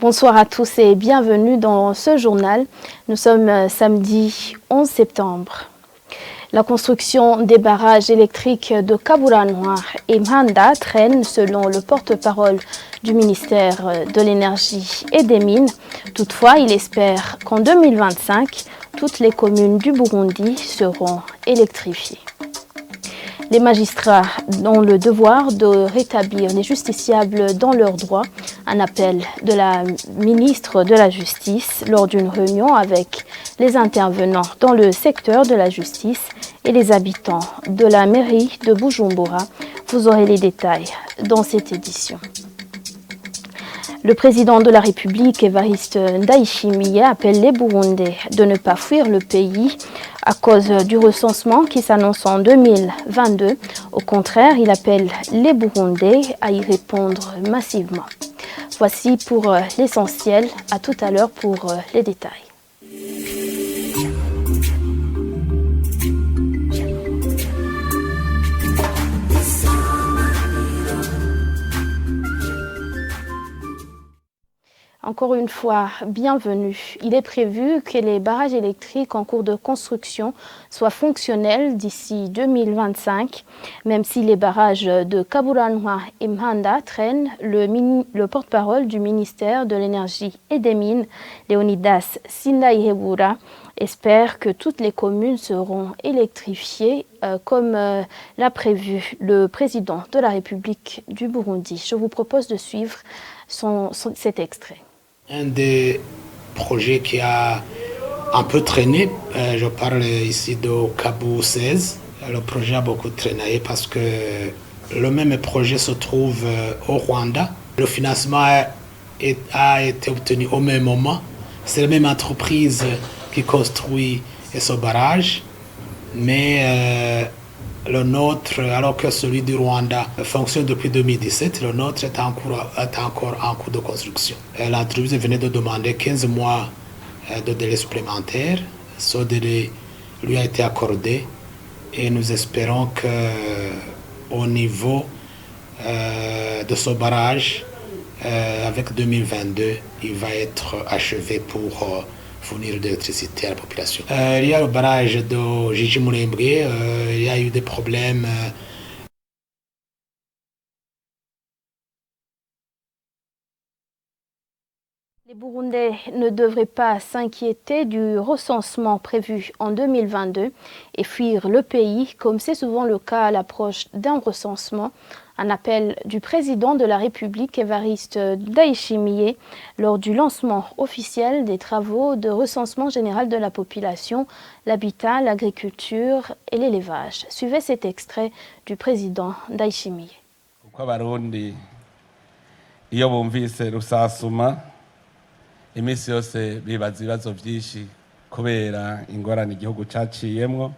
Bonsoir à tous et bienvenue dans ce journal. Nous sommes samedi 11 septembre. La construction des barrages électriques de Kaburanwa et Mhanda traîne selon le porte-parole du ministère de l'Énergie et des Mines. Toutefois, il espère qu'en 2025, toutes les communes du Burundi seront électrifiées. Les magistrats ont le devoir de rétablir les justiciables dans leurs droits. Un appel de la ministre de la Justice lors d'une réunion avec les intervenants dans le secteur de la justice et les habitants de la mairie de Bujumbura. Vous aurez les détails dans cette édition. Le président de la République, Evariste Ndayishimiye, appelle les Burundais de ne pas fuir le pays à cause du recensement qui s'annonce en 2022. Au contraire, il appelle les Burundais à y répondre massivement. Voici pour l'essentiel. À tout à l'heure pour les détails. Encore une fois, bienvenue. Il est prévu que les barrages électriques en cours de construction soient fonctionnels d'ici 2025. Même si les barrages de Kaburanwa et Mhanda traînent, le porte-parole du ministère de l'Énergie et des Mines, Leonidas Sindayihebura, espère que toutes les communes seront électrifiées comme l'a prévu le président de la République du Burundi. Je vous propose de suivre cet extrait. Un des projets qui a un peu traîné, je parle ici de Kabu 16. Le projet a beaucoup traîné parce que le même projet se trouve au Rwanda. Le financement a été obtenu au même moment. C'est la même entreprise qui construit ce barrage, mais le nôtre, alors que celui du Rwanda fonctionne depuis 2017, le nôtre est encore en cours de construction. L'entreprise venait de demander 15 mois de délai supplémentaire. Ce délai lui a été accordé et nous espérons qu'au niveau de ce barrage, avec 2022, il va être achevé pour fournir de l'électricité à la population. Il y a le barrage de Gigi Murembwe, il y a eu des problèmes. Les Burundais ne devraient pas s'inquiéter du recensement prévu en 2022 et fuir le pays, comme c'est souvent le cas à l'approche d'un recensement. Un appel du président de la République, Evariste Ndayishimiye, lors du lancement officiel des travaux de recensement général de la population, l'habitat, l'agriculture et l'élevage. Suivez cet extrait du président Ndayishimiye. Iminsi yose bibaza ibibazo byinshi kubera ingorane igihugu caciyemwo.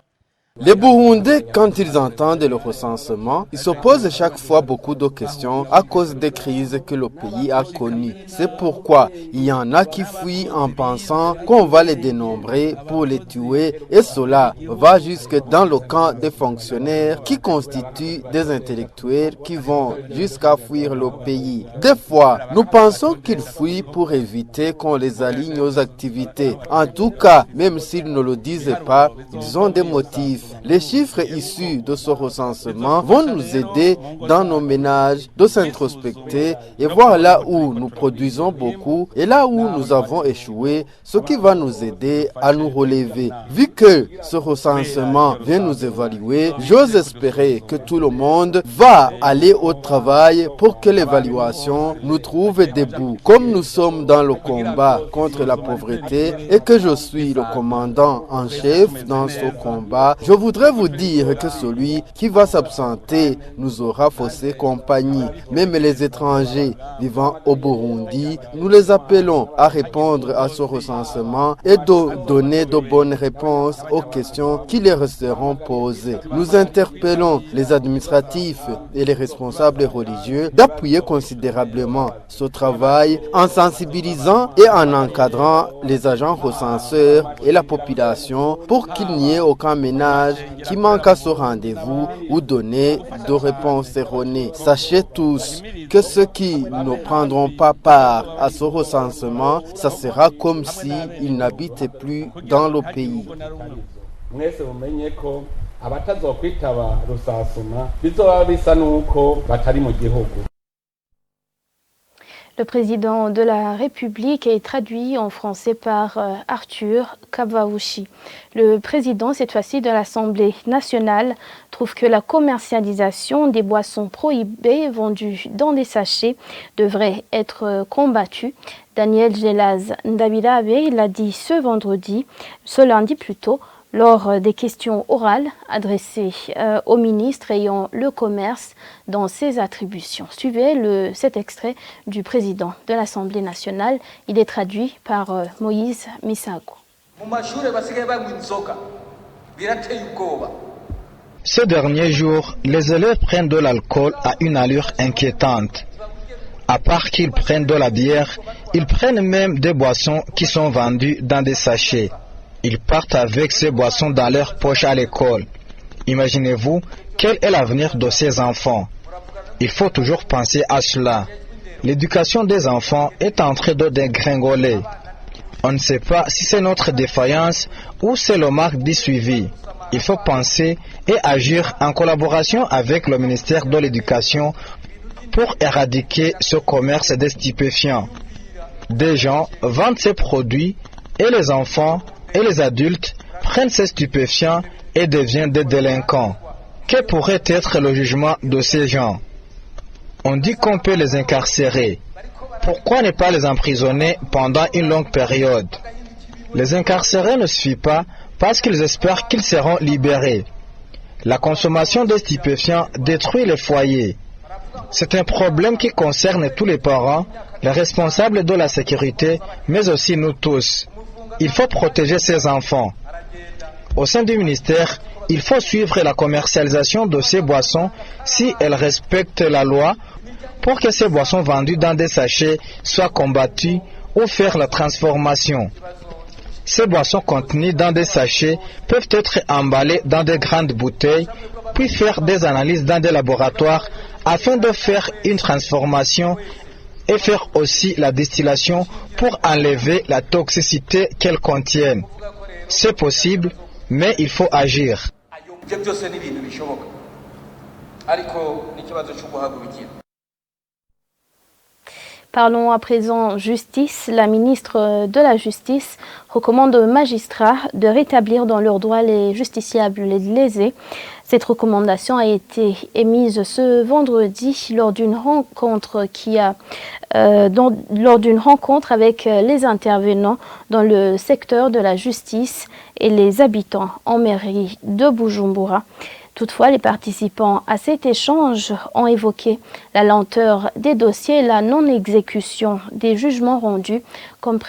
Les Burundais, quand ils entendent le recensement, ils se posent chaque fois beaucoup de questions à cause des crises que le pays a connues. C'est pourquoi il y en a qui fuient en pensant qu'on va les dénombrer pour les tuer, et cela va jusque dans le camp des fonctionnaires qui constituent des intellectuels qui vont jusqu'à fuir le pays. Des fois, nous pensons qu'ils fuient pour éviter qu'on les aligne aux activités. En tout cas, même s'ils ne le disent pas, ils ont des motifs. Les chiffres issus de ce recensement vont nous aider dans nos ménages de s'introspecter et voir là où nous produisons beaucoup et là où nous avons échoué, ce qui va nous aider à nous relever. Vu que ce recensement vient nous évaluer, j'ose espérer que tout le monde va aller au travail pour que l'évaluation nous trouve debout. Comme nous sommes dans le combat contre la pauvreté et que je suis le commandant en chef dans ce combat, je voudrais vous dire que celui qui va s'absenter nous aura faussé compagnie. Même les étrangers vivant au Burundi, nous les appelons à répondre à ce recensement et de donner de bonnes réponses aux questions qui leur resteront posées. Nous interpellons les administratifs et les responsables religieux d'appuyer considérablement ce travail en sensibilisant et en encadrant les agents recenseurs et la population pour qu'il n'y ait aucun ménage ménages qui manquent à ce rendez-vous ou donner de réponses erronées. Sachez tous que ceux qui ne prendront pas part à ce recensement, ça sera comme s'ils n'habitaient plus dans le pays. Mwese mumenye ko abatazokwitaba rusasuma bizoba bisa nuko batari mu gihugu. Le président de la République est traduit en français par Arthur Kavaouchi. Le président, cette fois-ci de l'Assemblée nationale, trouve que la commercialisation des boissons prohibées vendues dans des sachets devrait être combattue. Daniel Gelaz Ndabilabe l'a dit ce lundi plutôt, lors des questions orales adressées au ministre ayant le commerce dans ses attributions. Suivez cet extrait du président de l'Assemblée nationale. Il est traduit par Moïse Misago. Ces derniers jours, les élèves prennent de l'alcool à une allure inquiétante. À part qu'ils prennent de la bière, ils prennent même des boissons qui sont vendues dans des sachets. Ils partent avec ces boissons dans leur poche à l'école. Imaginez-vous, quel est l'avenir de ces enfants? Il faut toujours penser à cela. L'éducation des enfants est en train de dégringoler. On ne sait pas si c'est notre défaillance ou c'est le manque du suivi. Il faut penser et agir en collaboration avec le ministère de l'Éducation pour éradiquer ce commerce des stupéfiants. Des gens vendent ces produits et les enfants et les adultes prennent ces stupéfiants et deviennent des délinquants. Quel pourrait être le jugement de ces gens? On dit qu'on peut les incarcérer. Pourquoi ne pas les emprisonner pendant une longue période? Les incarcérer ne suffit pas parce qu'ils espèrent qu'ils seront libérés. La consommation de stupéfiants détruit les foyers. C'est un problème qui concerne tous les parents, les responsables de la sécurité, mais aussi nous tous. Il faut protéger ces enfants. Au sein du ministère, il faut suivre la commercialisation de ces boissons si elles respectent la loi pour que ces boissons vendues dans des sachets soient combattues ou faire la transformation. Ces boissons contenues dans des sachets peuvent être emballées dans de grandes bouteilles, puis faire des analyses dans des laboratoires afin de faire une transformation et faire aussi la distillation pour enlever la toxicité qu'elles contiennent. C'est possible, mais il faut agir. Parlons à présent justice. La ministre de la Justice recommande aux magistrats de rétablir dans leurs droits les justiciables lésés. Cette recommandation a été émise ce vendredi lors d'une rencontre avec les intervenants dans le secteur de la justice et les habitants en mairie de Bujumbura. Toutefois, les participants à cet échange ont évoqué la lenteur des dossiers et la non-exécution des jugements rendus comme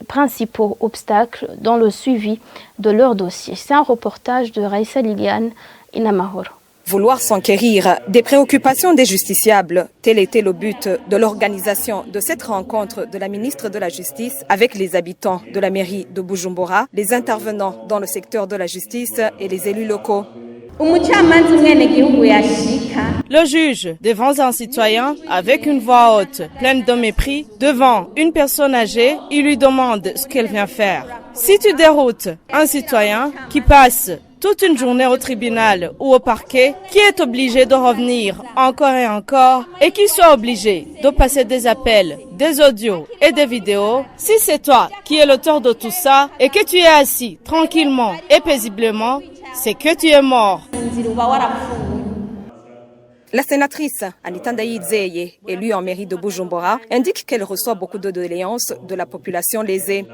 principaux obstacles dans le suivi de leurs dossiers. C'est un reportage de Raissa Liliane Inamahoro. Vouloir s'enquérir des préoccupations des justiciables, tel était le but de l'organisation de cette rencontre de la ministre de la Justice avec les habitants de la mairie de Bujumbura, les intervenants dans le secteur de la justice et les élus locaux. Le juge, devant un citoyen, avec une voix haute, pleine de mépris, devant une personne âgée, il lui demande ce qu'elle vient faire. Si tu déroutes un citoyen qui passe toute une journée au tribunal ou au parquet, qui est obligé de revenir encore et encore et qui soit obligé de passer des appels, des audios et des vidéos, si c'est toi qui es l'auteur de tout ça et que tu es assis tranquillement et paisiblement, c'est que tu es mort. La sénatrice Anita Ndaïdzeye, élue en mairie de Bujumbura, indique qu'elle reçoit beaucoup de doléances de la population lésée.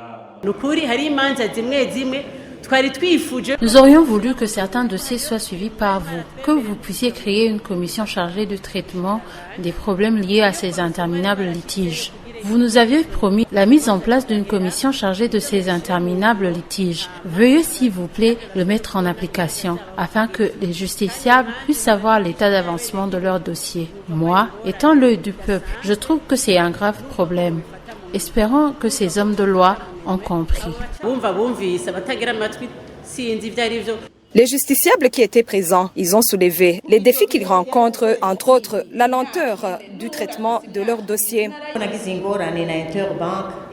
Nous aurions voulu que certains dossiers soient suivis par vous, que vous puissiez créer une commission chargée du traitement des problèmes liés à ces interminables litiges. Vous nous aviez promis la mise en place d'une commission chargée de ces interminables litiges. Veuillez s'il vous plaît le mettre en application afin que les justiciables puissent savoir l'état d'avancement de leur dossier. Moi, étant l'œil du peuple, je trouve que c'est un grave problème. Espérons que ces hommes de loi ont compris. Les justiciables qui étaient présents, ils ont soulevé les défis qu'ils rencontrent, entre autres la lenteur du traitement de leur dossier.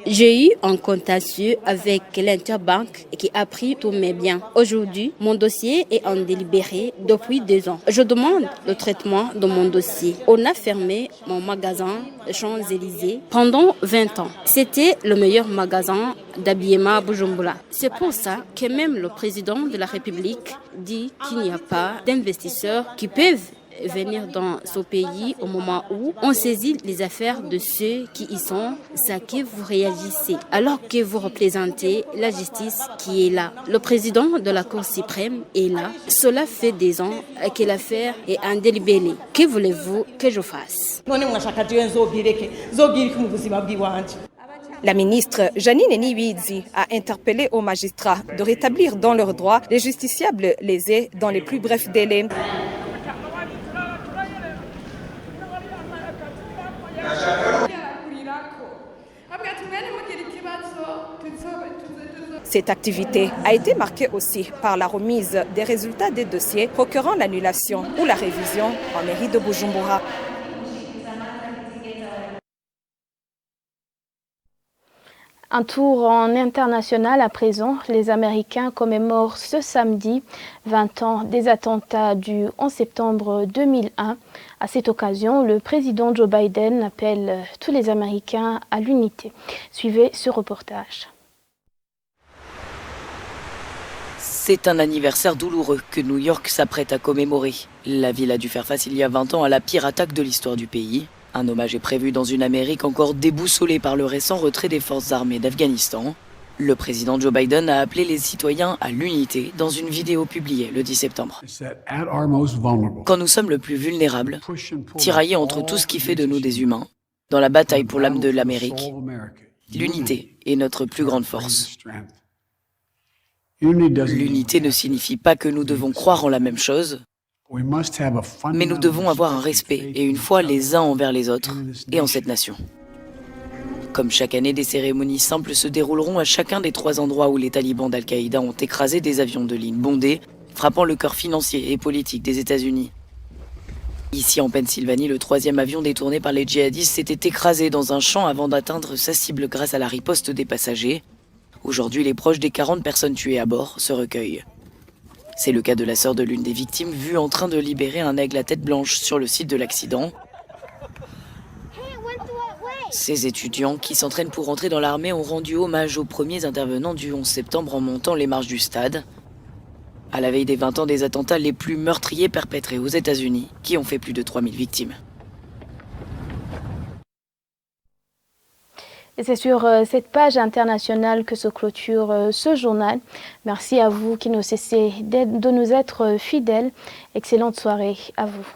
J'ai eu un contentieux avec l'Interbank qui a pris tous mes biens. Aujourd'hui, mon dossier est en délibéré depuis 2 ans. Je demande le traitement de mon dossier. On a fermé mon magasin Champs-Élysées pendant 20 ans. C'était le meilleur magasin d'habillement à Bujumbura. C'est pour ça que même le président de la République dit qu'il n'y a pas d'investisseurs qui peuvent venir dans ce pays au moment où on saisit les affaires de ceux qui y sont, ça que vous réagissez, alors que vous représentez la justice qui est là. Le président de la Cour suprême est là. Cela fait des ans que l'affaire est en délibéré. Que voulez-vous que je fasse? La ministre Janine Niwizi a interpellé aux magistrats de rétablir dans leurs droits les justiciables lésés dans les plus brefs délais. Cette activité a été marquée aussi par la remise des résultats des dossiers procurant l'annulation ou la révision en mairie de Bujumbura. Un tour en international à présent. Les Américains commémorent ce samedi 20 ans des attentats du 11 septembre 2001. À cette occasion, le président Joe Biden appelle tous les Américains à l'unité. Suivez ce reportage. C'est un anniversaire douloureux que New York s'apprête à commémorer. La ville a dû faire face il y a 20 ans à la pire attaque de l'histoire du pays. Un hommage est prévu dans une Amérique encore déboussolée par le récent retrait des forces armées d'Afghanistan. Le président Joe Biden a appelé les citoyens à l'unité dans une vidéo publiée le 10 septembre. Quand nous sommes le plus vulnérables, tiraillés entre tout ce qui fait de nous des humains, dans la bataille pour l'âme de l'Amérique, l'unité est notre plus grande force. L'unité ne signifie pas que nous devons croire en la même chose, mais nous devons avoir un respect et une foi les uns envers les autres et en cette nation. Comme chaque année, des cérémonies simples se dérouleront à chacun des 3 endroits où les talibans d'Al-Qaïda ont écrasé des avions de ligne bondés, frappant le cœur financier et politique des États-Unis. Ici en Pennsylvanie, le 3e avion détourné par les djihadistes s'était écrasé dans un champ avant d'atteindre sa cible grâce à la riposte des passagers. Aujourd'hui, les proches des 40 personnes tuées à bord se recueillent. C'est le cas de la sœur de l'une des victimes, vue en train de libérer un aigle à tête blanche sur le site de l'accident. Ces étudiants qui s'entraînent pour entrer dans l'armée ont rendu hommage aux premiers intervenants du 11 septembre en montant les marches du stade, à la veille des 20 ans des attentats les plus meurtriers perpétrés aux États-Unis, qui ont fait plus de 3000 victimes. Et c'est sur cette page internationale que se clôture ce journal. Merci à vous qui ne cessez de nous être fidèles. Excellente soirée à vous.